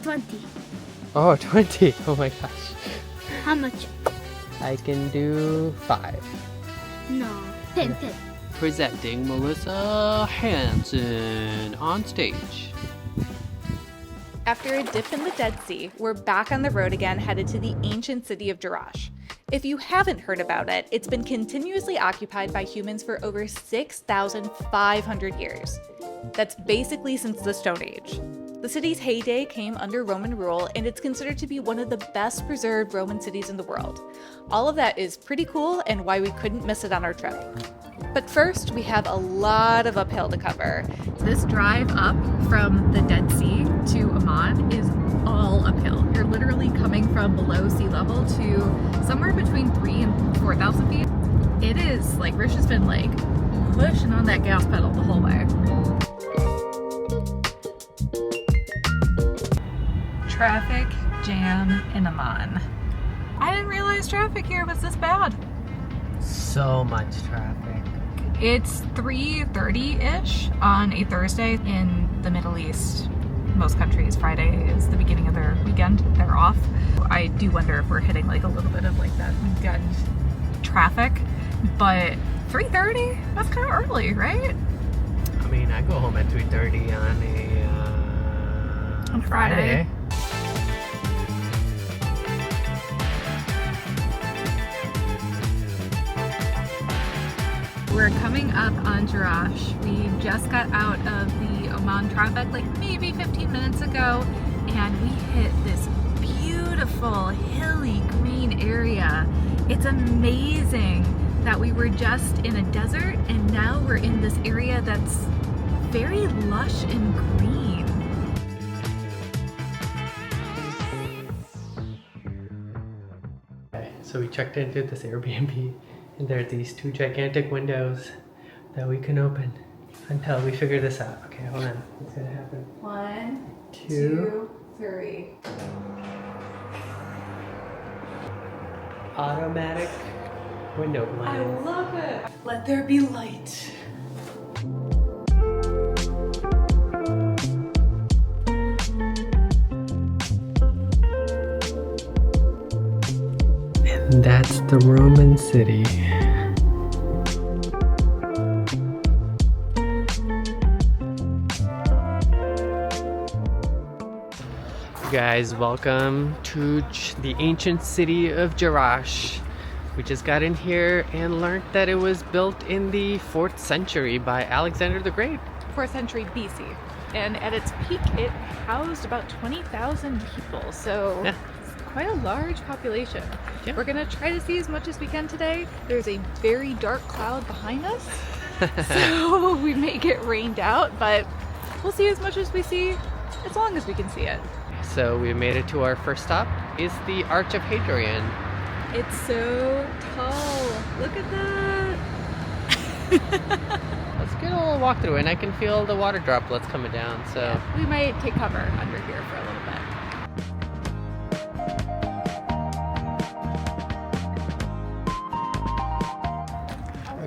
20. Oh, 20. Oh my gosh. How much? I can do 5. No. 10, 10. Presenting Melissa Hansen on stage. After a dip in the Dead Sea, we're back on the road again, headed to the ancient city of Jerash. If you haven't heard about it, it's been continuously occupied by humans for over 6,500 years. That's basically since the Stone Age. The city's heyday came under Roman rule, and it's considered to be one of the best preserved Roman cities in the world. All of that is pretty cool and why we couldn't miss it on our trip. But first, we have a lot of uphill to cover. This drive up from the Dead Sea to Amman is all uphill. You're literally coming from below sea level to somewhere between 3,000 and 4,000 feet. It is like, Rish has been like pushing on that gas pedal the whole way. Traffic jam in Amman. I didn't realize traffic here was this bad. So much traffic. It's 3:30-ish on a Thursday in the Middle East. Most countries, Friday is the beginning of their weekend. They're off. I do wonder if we're hitting like a little bit of like that weekend traffic, but 3:30? That's kind of early, right? I mean, I go home at 3:30 on a Friday. We're coming up on Jerash. We just got out of the Amman traffic like maybe 15 minutes ago, and we hit this beautiful hilly green area. It's amazing that we were just in a desert and now we're in this area that's very lush and green. Okay, so we checked into this Airbnb, and there are these 2 gigantic windows that we can open until we figure this out. Okay, hold on. What's gonna happen? 1, 2, 3. automatic window I blinds. love it. Let there be light. And that's the Roman city. Guys, welcome to the ancient city of Jerash. We just got in here and learned that it was built in the 4th century by Alexander the Great. 4th century BC. And at its peak, it housed about 20,000 people. So Yeah. it's quite a large population. Yeah. We're gonna try to see as much as we can today. There's a very dark cloud behind us. So we may get rained out, but we'll see as much as we see, as long as we can see it. So we made it to our first stop, is the Arch of Hadrian. It's so tall. Look at that. Let's get a little walk through, and I can feel the water droplets coming down, so. Yeah, we might take cover under here for a little bit.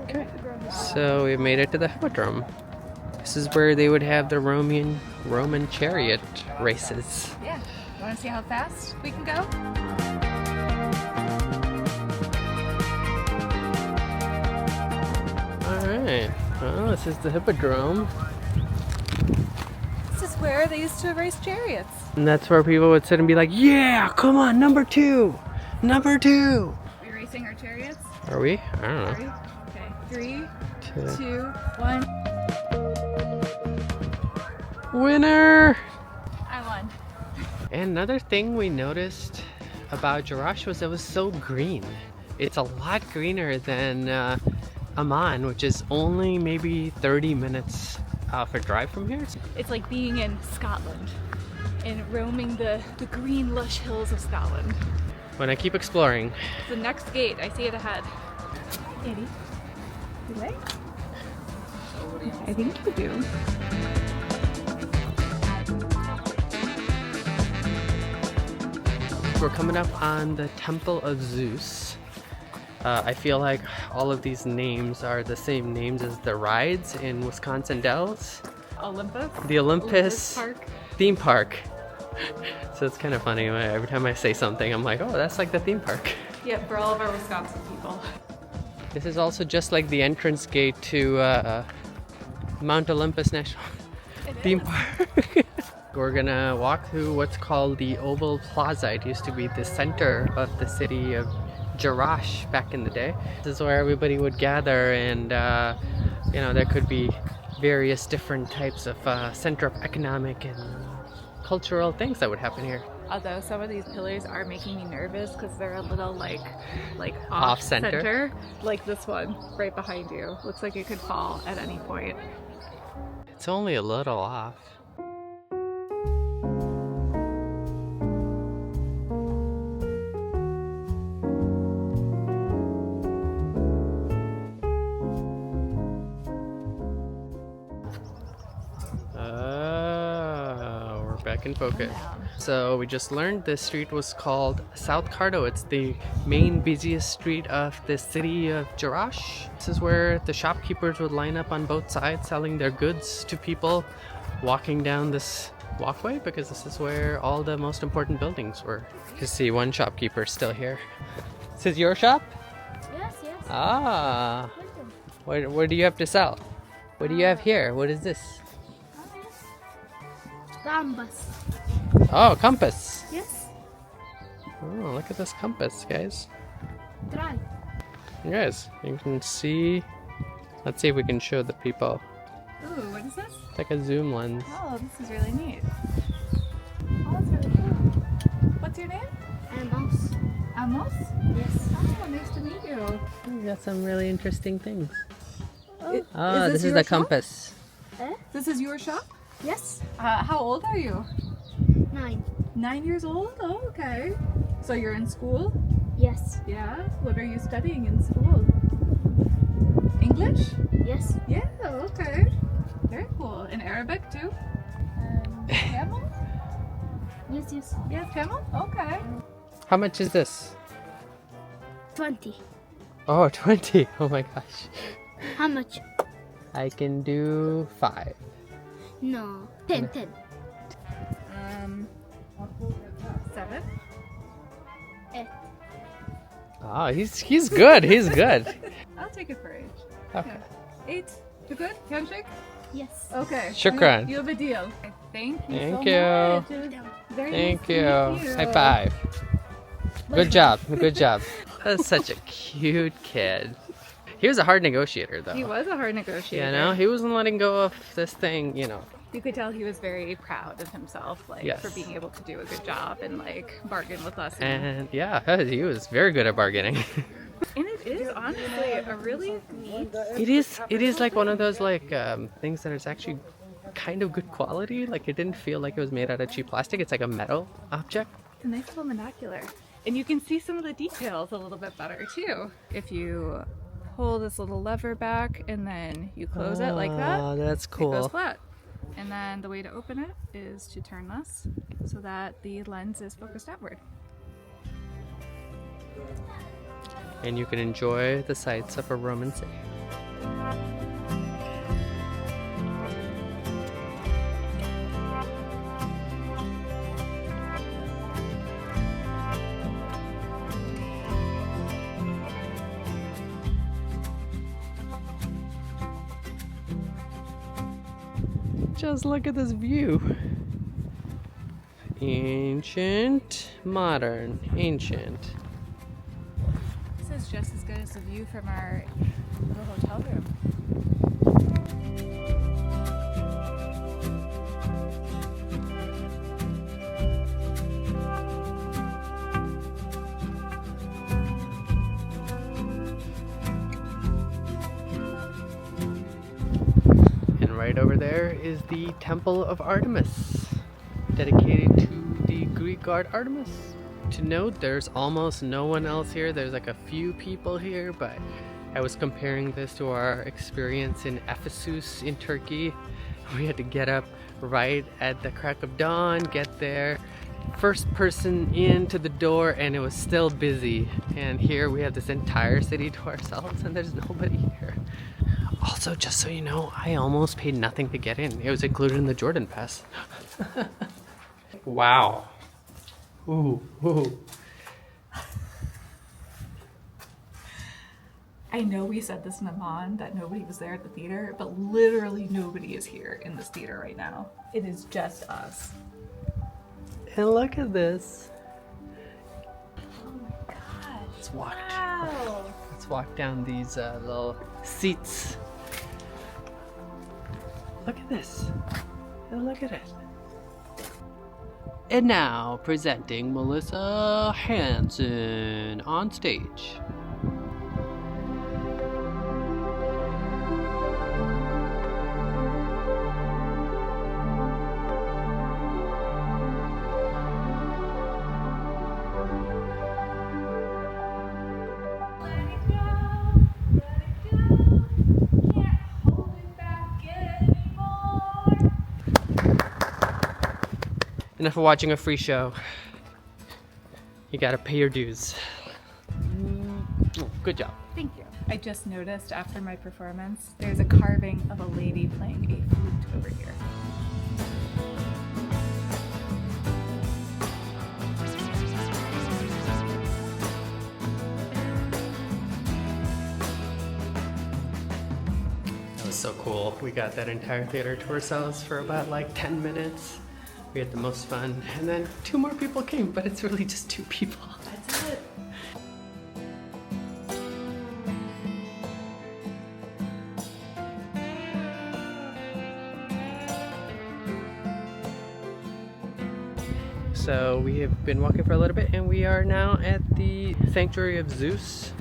Okay, so we made it to the Hippodrome. This is where they would have the Roman chariot races. Yeah. You want to see how fast we can go? Alright, well, this is the Hippodrome. This is where they used to race chariots. And that's where people would sit and be like, yeah, come on, number 2! Number 2! Are we racing our chariots? Are we? I don't know. Ready? Okay. 3, 2. 2, 1. Winner! I won. And another thing we noticed about Jerash was it was so green. It's a lot greener than Amman, which is only maybe 30 minutes of a drive from here. It's like being in Scotland and roaming the green lush hills of Scotland. When I keep exploring. The next gate, I see it ahead. Eddie, you like? I think you do. We're coming up on the Temple of Zeus. I feel like all of these names are the same names as the rides in Wisconsin Dells. Olympus? The Olympus Park. theme park. So it's kind of funny. Every time I say something, I'm like, oh, that's like the theme park. Yep, for all of our Wisconsin people. This is also just like the entrance gate to Mount Olympus National Theme Park. We're gonna walk through what's called the Oval Plaza. It used to be the center of the city of Jerash back in the day. This is where everybody would gather, and you know, there could be various different types of center of economic and cultural things that would happen here. Although some of these pillars are making me nervous because they're a little like Off center. Like this one right behind you. Looks like it could fall at any point. It's only a little off. We're back in focus. So we just learned this street was called South Cardo. It's the main busiest street of the city of Jerash. This is where the shopkeepers would line up on both sides selling their goods to people walking down this walkway, because this is where all the most important buildings were. You can see one shopkeeper still here. This is your shop? Yes, yes. Ah. What do you have to sell? What do you have here? What is this? Gambas. Oh, compass. Yes. Oh, look at this compass, guys. Try. Guys, you can see. Let's see if we can show the people. Ooh, what is this? It's like a zoom lens. Oh, this is really neat. Oh, that's really cool. What's your name? Amos. Amos? Yes. Oh, nice to meet you. We got some really interesting things. Oh, Ah, this is your the shop? compass. This is your shop? Yes. How old are you? 9. 9 years old? Oh, okay. So you're in school? Yes. Yeah. What are you studying in school? English? Yes. Yeah, okay. Very cool. In Arabic too? Camel? Yes, yes. Yeah, camel? Okay. How much is this? 20. Oh, 20. Oh my gosh. How much? I can do 5. No. 10, 10. 7? 8. Oh, he's good. He's good. I'll take it for 8. Okay. 8? You good? Handshake? Yes. Okay. Shukran. You have a deal. Thank you Thank so you. much. It was very Thank nice you. to meet you. High five. Good job. Good job. That's such a cute kid. He was a hard negotiator, though. He was a hard negotiator. You know, he wasn't letting go of this thing, you know. You could tell he was very proud of himself, like, Yes. for being able to do a good job and, like, bargain with us. And yeah, he was very good at bargaining. And it is honestly a really neat. It is like one of those like things that is actually kind of good quality. Like it didn't feel like it was made out of cheap plastic. It's like a metal object. It's a nice little monocular. And you can see some of the details a little bit better too. If you pull this little lever back and then you close it like that, Oh, that's it goes cool. flat. And then the way to open it is to turn this so that the lens is focused outward. And you can enjoy the sights of a Roman city. Just look at this view. Ancient, modern, ancient. This is just as good as the view from our little hotel room. And right over there is the Temple of Artemis, dedicated to the Greek god Artemis. To note, there's almost no one else here. There's like a few people here, but I was comparing this to our experience in Ephesus in Turkey. We had to get up right at the crack of dawn, get there, first person into the door, and it was still busy. And here we have this entire city to ourselves and there's nobody here. Also, just so you know, I almost paid nothing to get in. It was included in the Jordan Pass. Wow. Ooh, ooh. I know we said this in Amman that nobody was there at the theater, but literally nobody is here in this theater right now. It is just us. And look at this. Oh my gosh. Let's walk. Wow. Let's walk down these little seats. Look at this. And look at it. And now presenting Melissa Hansen on stage. Enough of watching a free show. You gotta pay your dues. Good job. Thank you. I just noticed after my performance, there's a carving of a lady playing a flute over here. That was so cool. We got that entire theater to ourselves for about like 10 minutes. We had the most fun. And then 2 more people came, but it's really just 2 people. That's it. So we have been walking for a little bit and we are now at the Sanctuary of Zeus.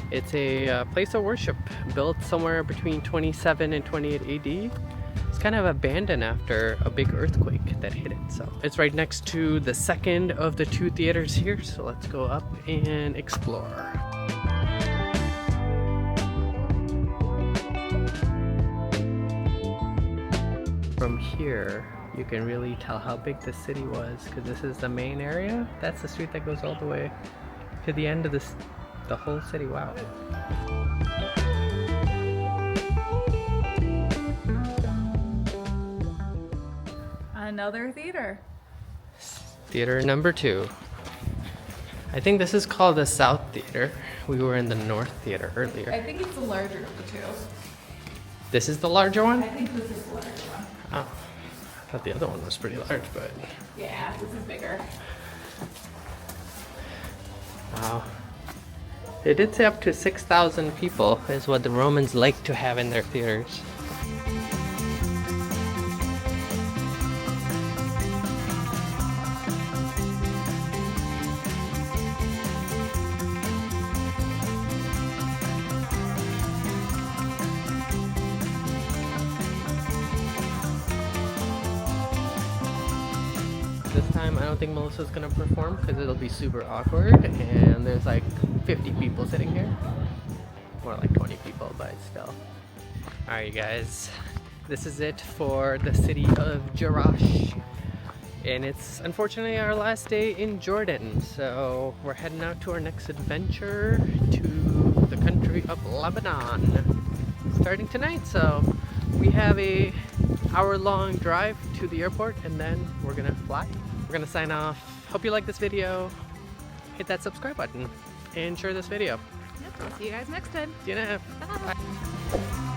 It's a place of worship built somewhere between 27 and 28 AD. It's kind of abandoned after a big earthquake that hit it. So it's right next to the second of the 2 theaters here. So let's go up and explore. From here, you can really tell how big the city was because this is the main area. That's the street that goes all the way to the end of the whole city. Wow. Another theater. Theater number 2. I think this is called the South Theater. We were in the North Theater earlier. I think it's the larger of the 2. This is the larger one? I think this is the larger one. Oh, I thought the other one was pretty large, but Yeah, this is bigger. wow. It did say up to 6,000 people is what the Romans like to have in their theaters. This time I don't think Melissa's gonna perform because it'll be super awkward and there's like 50 people sitting here. More like 20 people, but still. Alright you guys, this is it for the city of Jerash. And it's unfortunately our last day in Jordan. So we're heading out to our next adventure to the country of Lebanon. Starting tonight, so we have a hour-long drive to the airport and then we're gonna fly. We're gonna sign off. Hope you like this video. Hit that subscribe button and share this video. Yep, I'll see you guys next time. See you next. Bye. Bye.